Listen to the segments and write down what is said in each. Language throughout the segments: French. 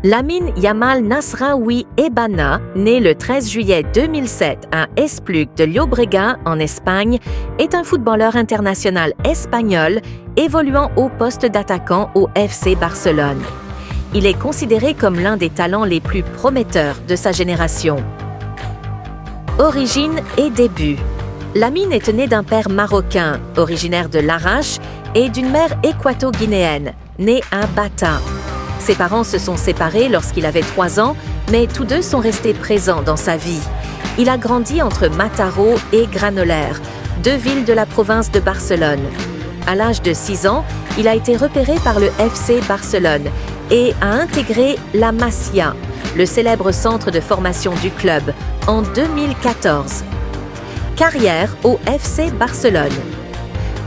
Lamine Yamal Nasraoui Ebana, né le 13 juillet 2007 à Espluc de Llobregat en Espagne, est un footballeur international espagnol évoluant au poste d'attaquant au FC Barcelone. Il est considéré comme l'un des talents les plus prometteurs de sa génération. Origine et début. Lamine est né d'un père marocain, originaire de Larache, et d'une mère équato-guinéenne, née à Bata. Ses parents se sont séparés lorsqu'il avait 3 ans, mais tous deux sont restés présents dans sa vie. Il a grandi entre Mataró et Granollers, 2 villes de la province de Barcelone. À l'âge de 6 ans, il a été repéré par le FC Barcelone et a intégré la Masia, le célèbre centre de formation du club, en 2014. Carrière au FC Barcelone.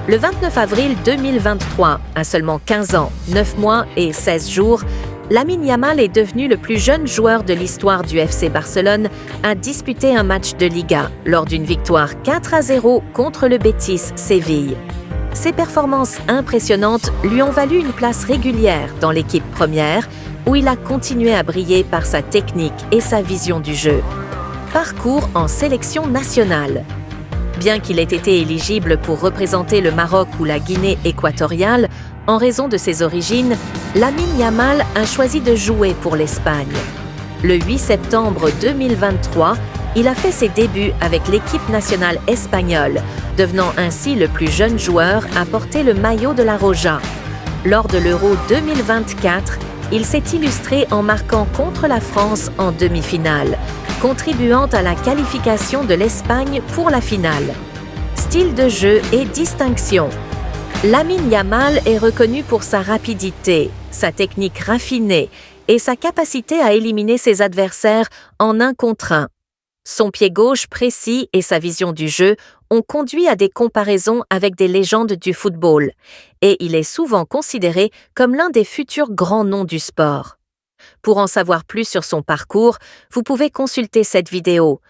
Le 29 avril 2023, à seulement 15 ans, 9 mois et 16 jours, Lamine Yamal est devenu le plus jeune joueur de l'histoire du FC Barcelone à disputer un match de Liga lors d'une victoire 4-0 contre le Betis Séville. Ses performances impressionnantes lui ont valu une place régulière dans l'équipe première, où il a continué à briller par sa technique et sa vision du jeu. Parcours en sélection nationale. Bien qu'il ait été éligible pour représenter le Maroc ou la Guinée équatoriale, en raison de ses origines, Lamine Yamal a choisi de jouer pour l'Espagne. Le 8 septembre 2023, il a fait ses débuts avec l'équipe nationale espagnole, devenant ainsi le plus jeune joueur à porter le maillot de la Roja. Lors de l'Euro 2024, il s'est illustré en marquant contre la France en demi-finale, contribuant à la qualification de l'Espagne pour la finale. Style de jeu et distinction. Lamine Yamal est reconnu pour sa rapidité, sa technique raffinée et sa capacité à éliminer ses adversaires en 1 contre 1. Son pied gauche précis et sa vision du jeu ont conduit à des comparaisons avec des légendes du football, et il est souvent considéré comme l'un des futurs grands noms du sport. Pour en savoir plus sur son parcours, vous pouvez consulter cette vidéo.